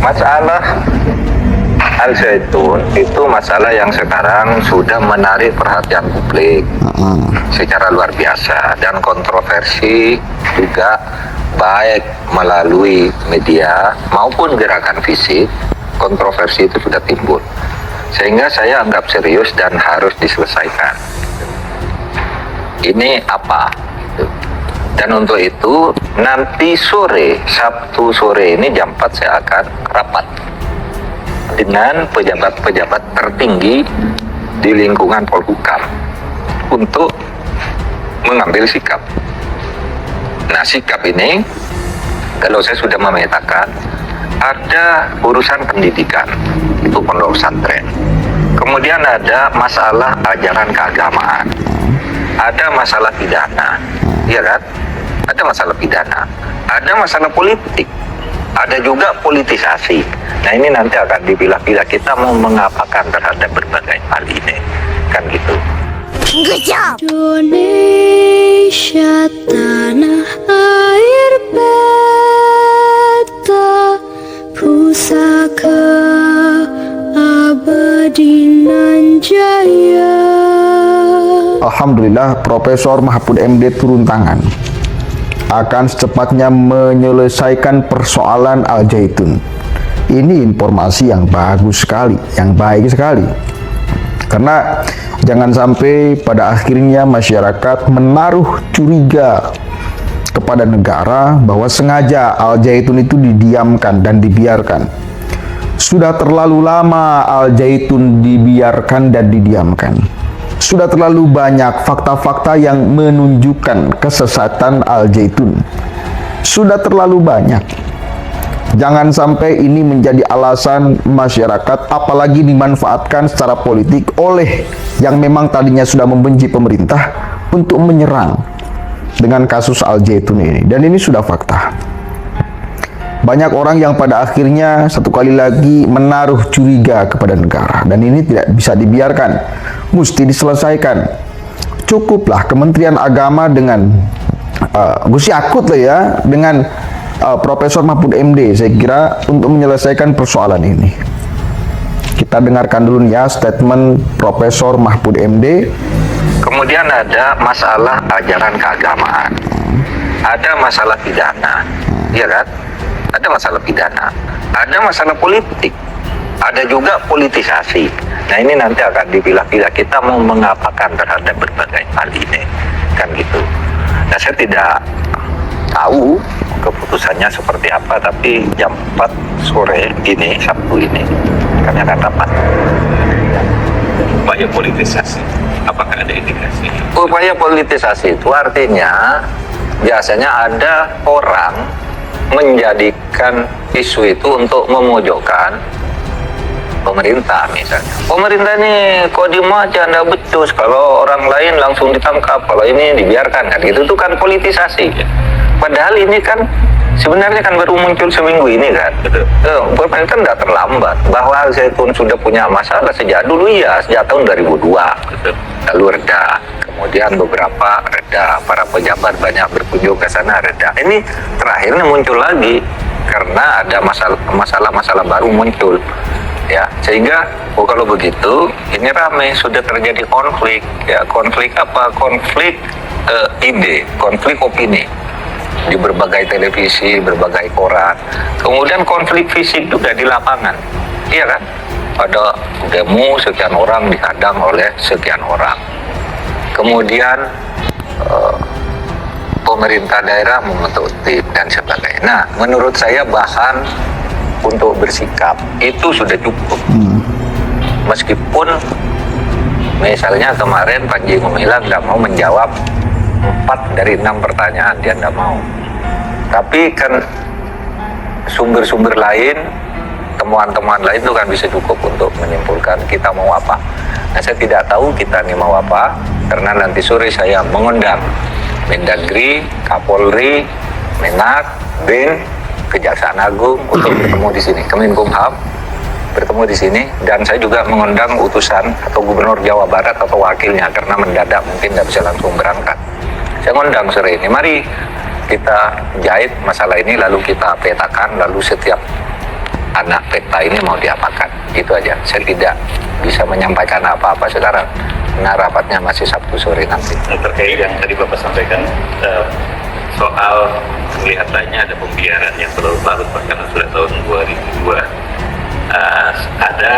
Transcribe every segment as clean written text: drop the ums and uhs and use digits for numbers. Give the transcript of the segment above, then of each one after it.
Masalah Al Zaitun itu masalah yang sekarang sudah menarik perhatian publik secara luar biasa, dan kontroversi juga baik melalui media maupun gerakan fisik. Kontroversi itu sudah timbul, sehingga saya anggap serius dan harus diselesaikan. Ini apa? Dan untuk itu nanti sore, Sabtu sore ini jam 4 saya akan rapat dengan pejabat-pejabat tertinggi di lingkungan Polhukam untuk mengambil sikap. Nah, sikap ini kalau saya sudah memetakan ada urusan pendidikan, itu pondok pesantren. Kemudian ada masalah ajaran keagamaan. Ada masalah pidana, iya kan? Ada masalah pidana, ada masalah politik, ada juga politisasi. Nah, ini nanti akan dipilah-pilah kita mau mengapakan terhadap berbagai hal ini, kan gitu. Indonesia tanah air beta, pusaka abadi nan jaya. Alhamdulillah, Profesor Mahfud MD turun tangan akan secepatnya menyelesaikan persoalan Al Zaitun. Ini informasi yang bagus sekali, yang baik sekali. Karena jangan sampai pada akhirnya masyarakat menaruh curiga kepada negara bahwa sengaja Al Zaitun itu didiamkan dan dibiarkan. Sudah terlalu lama Al Zaitun dibiarkan dan didiamkan. Sudah terlalu banyak fakta-fakta yang menunjukkan kesesatan Al Zaitun. Sudah terlalu banyak. Jangan sampai ini menjadi alasan masyarakat, apalagi dimanfaatkan secara politik oleh yang memang tadinya sudah membenci pemerintah untuk menyerang dengan kasus Al Zaitun ini. Dan ini sudah fakta. Banyak orang yang pada akhirnya satu kali lagi menaruh curiga kepada negara, dan ini tidak bisa dibiarkan, mesti diselesaikan. Cukuplah Kementerian Agama dengan Gus Yakut lah ya, dengan Profesor Mahfud MD, saya kira untuk menyelesaikan persoalan ini. Kita dengarkan dulu ya statement Profesor Mahfud MD. Kemudian ada masalah ajaran keagamaan, ada masalah pidana, iya kan? Ada masalah pidana, ada masalah politik, ada juga politisasi. Nah, ini nanti akan dipilah-pilah kita mau mengapakan terhadap berbagai hal ini, kan gitu. Nah, saya tidak tahu keputusannya seperti apa, tapi jam 4 sore ini, Sabtu ini, kami akan rapat. Upaya politisasi, apakah ada indikasi? Upaya politisasi itu artinya biasanya ada orang menjadikan isu itu untuk memojokkan pemerintah misalnya. Pemerintah ini kok diem aja, anda becus, kalau orang lain langsung ditangkap, kalau ini dibiarkan, kan gitu. Itu kan politisasi. Padahal ini kan sebenarnya kan baru muncul seminggu ini kan. Pemerintah tidak terlambat. Bahwa Al Zaitun sudah punya masalah sejak dulu, ya sejak tahun 2002. Lalu reda. Kemudian beberapa reda, para pejabat banyak berkunjung ke sana, reda. Ini terakhirnya muncul lagi karena ada masalah-masalah baru muncul, ya. Sehingga kalau begitu ini ramai, sudah terjadi konflik, ya. Konflik apa? Konflik ide, konflik opini di berbagai televisi, berbagai koran. Kemudian konflik fisik juga di lapangan, iya kan? Ada demo sekian orang dihadang oleh sekian orang. Kemudian pemerintah daerah membentuk tim dan sebagainya. Nah, menurut saya bahan untuk bersikap itu sudah cukup. Meskipun misalnya kemarin Panji Gumilang tidak mau menjawab 4 dari 6 pertanyaan, dia tidak mau. Tapi kan sumber-sumber lain, temuan-temuan lain itu kan bisa cukup untuk menyimpulkan kita mau apa. Nah, saya tidak tahu kita ini mau apa, karena nanti sore saya mengundang Mendagri, Kapolri, Menak, BIN, Kejaksaan Agung untuk bertemu di sini. Kemenkumham bertemu di sini, dan saya juga mengundang utusan atau Gubernur Jawa Barat atau wakilnya, karena mendadak mungkin tidak bisa langsung berangkat. Saya mengundang sore ini, mari kita jahit masalah ini, lalu kita petakan, lalu setiap anak peta ini mau diapakan. Itu aja. Saya tidak bisa menyampaikan apa-apa sekarang. Nah, rapatnya masih Sabtu sore nanti. Nah, terkait yang tadi Bapak sampaikan soal kelihatannya ada pembiaran yang berlarut bahkan sudah tahun 2002. Ada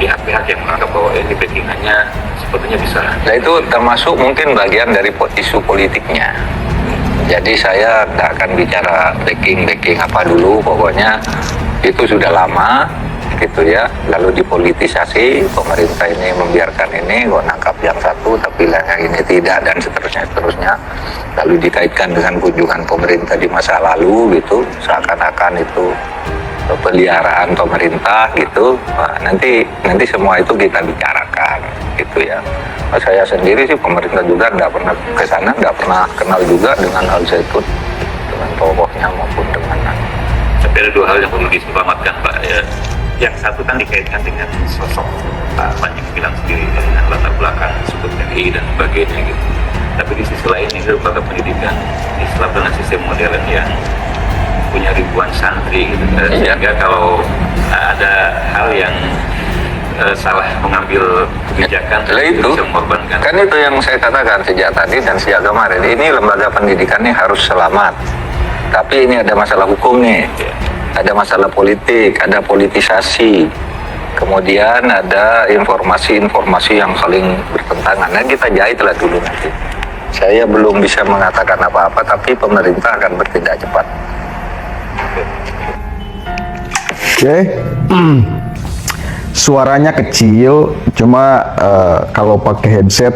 pihak-pihak yang menganggap bahwa ini backingannya sepertinya bisa. Nah, itu termasuk mungkin bagian dari isu politiknya. Jadi saya tidak akan bicara backing apa dulu, pokoknya itu sudah lama gitu ya, lalu dipolitisasi, pemerintah ini membiarkan ini, kok nangkap yang satu tapi yang ini tidak, dan seterusnya, lalu dikaitkan dengan kunjungan pemerintah di masa lalu gitu, seakan-akan itu peliharaan pemerintah gitu. Nah, nanti semua itu kita bicarakan gitu ya. Nah, saya sendiri sih pemerintah juga tidak pernah ke sana, tidak pernah kenal juga dengan Al Zaitun, dengan tokohnya maupun dengan. Tapi ada dua hal yang perlu diselamatkan, Pak. Ya. Yang satu kan dikaitkan dengan sosok Pak Panji bilang sendiri dengan latar belakang suku TNI dan sebagainya gitu. Tapi di sisi lain ini lembaga pendidikan Islam dengan sistem modern yang punya ribuan santri gitu. Sehingga kalau ada hal yang salah mengambil kebijakan itu bisa mengorbankan. Kan itu yang saya katakan sejak tadi dan sejak kemarin, ini lembaga pendidikan ini harus selamat. Tapi ini ada masalah hukum nih, ada masalah politik, ada politisasi, kemudian ada informasi-informasi yang saling bertentangan. Nah, kita jahitlah dulu nanti. Saya belum bisa mengatakan apa-apa, tapi pemerintah akan bertindak cepat. Oke. Suaranya kecil, cuma kalau pakai headset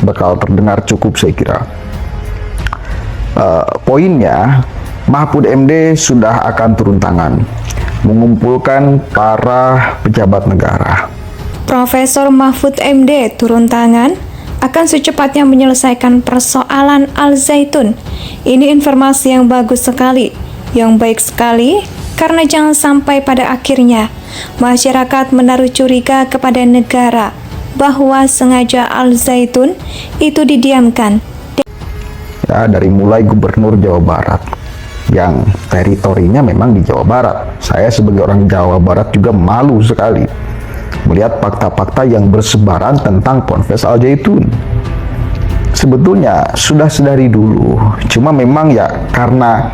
bakal terdengar cukup saya kira. Poinnya, Mahfud MD sudah akan turun tangan mengumpulkan para pejabat negara. Profesor Mahfud MD turun tangan akan secepatnya menyelesaikan persoalan Al Zaitun. Ini informasi yang bagus sekali, yang baik sekali, karena jangan sampai pada akhirnya masyarakat menaruh curiga kepada negara bahwa sengaja Al Zaitun itu didiamkan. Ya, dari mulai gubernur Jawa Barat yang teritorinya memang di Jawa Barat. Saya sebagai orang Jawa Barat juga malu sekali melihat fakta-fakta yang bersebaran tentang Ponpes Al Zaitun. Sebetulnya sudah sedari dulu, cuma memang ya karena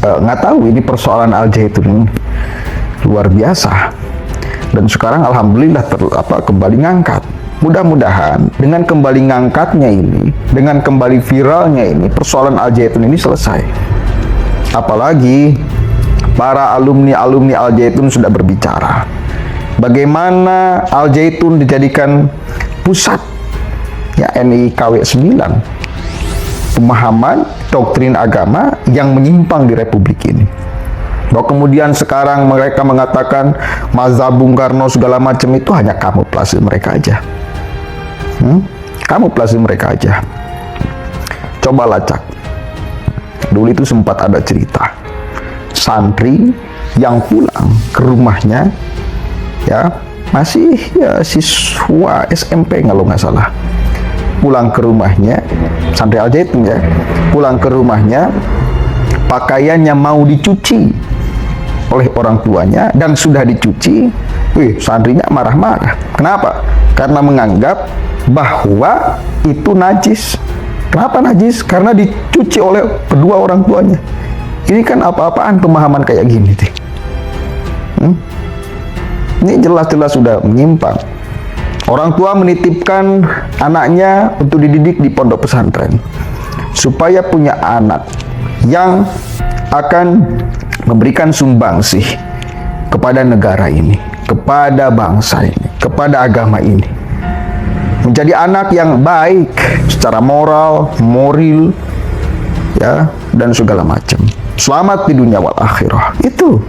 nggak tahu ini persoalan Al Zaitun luar biasa, dan sekarang alhamdulillah kembali ngangkat. Mudah-mudahan dengan kembali ngangkatnya ini, dengan kembali viralnya ini, persoalan Al Zaitun ini selesai. Apalagi para alumni Al Zaitun sudah berbicara bagaimana Al Zaitun dijadikan pusat ya NIKW 9, pemahaman doktrin agama yang menyimpang di Republik ini. Bahwa kemudian sekarang mereka mengatakan mazhab Bung Karno segala macam itu hanya kamuflase mereka aja. Kamuflase mereka aja. Coba lacak. Dulu itu sempat ada cerita santri yang pulang ke rumahnya, ya masih ya siswa SMP kalau nggak salah, pulang ke rumahnya, santri Al Zaitun ya, pulang ke rumahnya, pakaiannya mau dicuci oleh orang tuanya dan sudah dicuci. Santrinya marah-marah. Kenapa? Karena menganggap bahwa itu najis. Kenapa najis? Karena dicuci oleh kedua orang tuanya. Ini kan apa-apaan pemahaman kayak gini deh. Ini jelas-jelas sudah menyimpang. Orang tua menitipkan anaknya untuk dididik di pondok pesantren supaya punya anak yang akan memberikan sumbangsih kepada negara ini, kepada bangsa ini, kepada agama ini. Menjadi anak yang baik secara moral, moral, ya, dan segala macam. Selamat di dunia wal akhirah. Itu.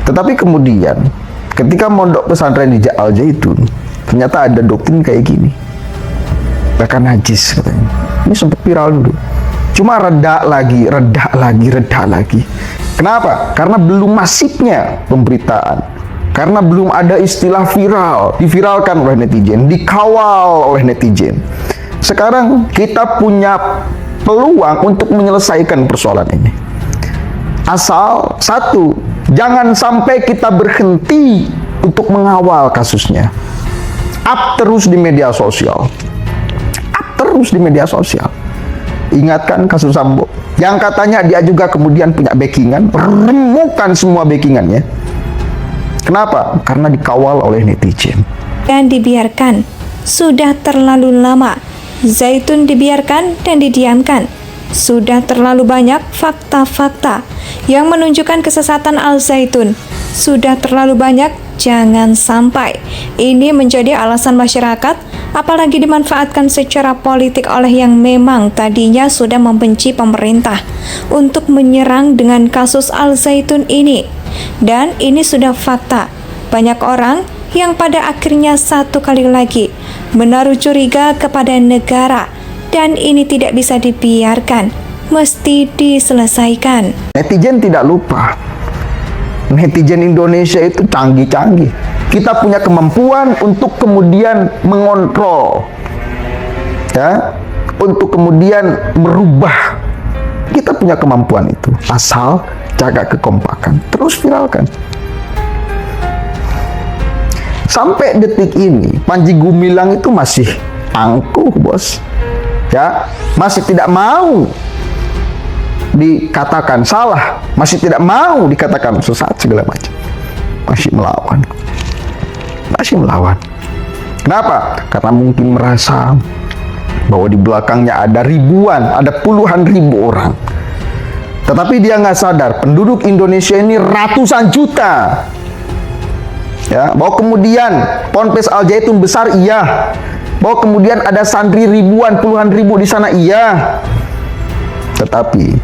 Tetapi kemudian ketika mondok pesantren di Al Zaitun, ternyata ada doktrin kayak gini. Bahkan najis katanya. Ini sempat viral dulu. Cuma reda lagi. Kenapa? Karena belum masifnya pemberitaan. Karena belum ada istilah viral, diviralkan oleh netizen, dikawal oleh netizen. Sekarang kita punya peluang untuk menyelesaikan persoalan ini. Asal satu, Jangan sampai kita berhenti untuk mengawal kasusnya. Up terus di media sosial. Up terus di media sosial. Ingatkan kasus Sambo, yang katanya dia juga kemudian punya backingan, remukan semua backingannya. Kenapa? Karena dikawal oleh netizen. Dan dibiarkan. Sudah terlalu lama. Zaitun dibiarkan dan didiamkan. Sudah terlalu banyak fakta-fakta yang menunjukkan kesesatan Al-Zaitun. Sudah terlalu banyak, jangan sampai ini menjadi alasan masyarakat, apalagi dimanfaatkan secara politik oleh yang memang tadinya sudah membenci pemerintah untuk menyerang dengan kasus Al-Zaitun ini. Dan ini sudah fakta. Banyak orang yang pada akhirnya satu kali lagi menaruh curiga kepada negara, dan ini tidak bisa dibiarkan, mesti diselesaikan. Netizen tidak lupa. Netizen Indonesia itu canggih-canggih. Kita punya kemampuan untuk kemudian mengontrol, ya, untuk kemudian merubah. Kita punya kemampuan itu, asal jaga kekompakan, terus viralkan. Sampai detik ini, Panji Gumilang itu masih angkuh, bos. Ya, masih tidak mau dikatakan salah, masih tidak mau dikatakan sesat segala macam. Masih melawan. Masih melawan. Kenapa? Karena mungkin merasa bahwa di belakangnya ada ribuan, ada puluhan ribu orang. Tetapi dia nggak sadar, penduduk Indonesia ini ratusan juta. Ya, bahwa kemudian Ponpes Al-Zaitun besar, iya. Bahwa kemudian ada santri ribuan, puluhan ribu di sana, iya. Tetapi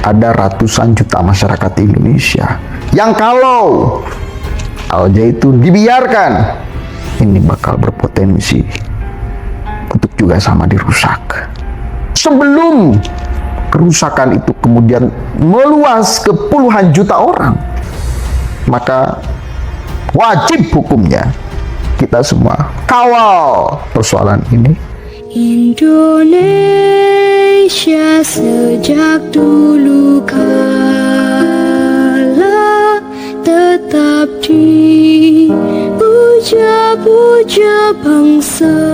ada ratusan juta masyarakat Indonesia yang kalau Al-Zaitun dibiarkan, ini bakal berpotensi untuk juga sama dirusak. Sebelum kerusakan itu kemudian meluas ke puluhan juta orang, maka wajib hukumnya kita semua kawal persoalan ini. Indonesia sejak dulu kala tetap dipuja-puja bangsa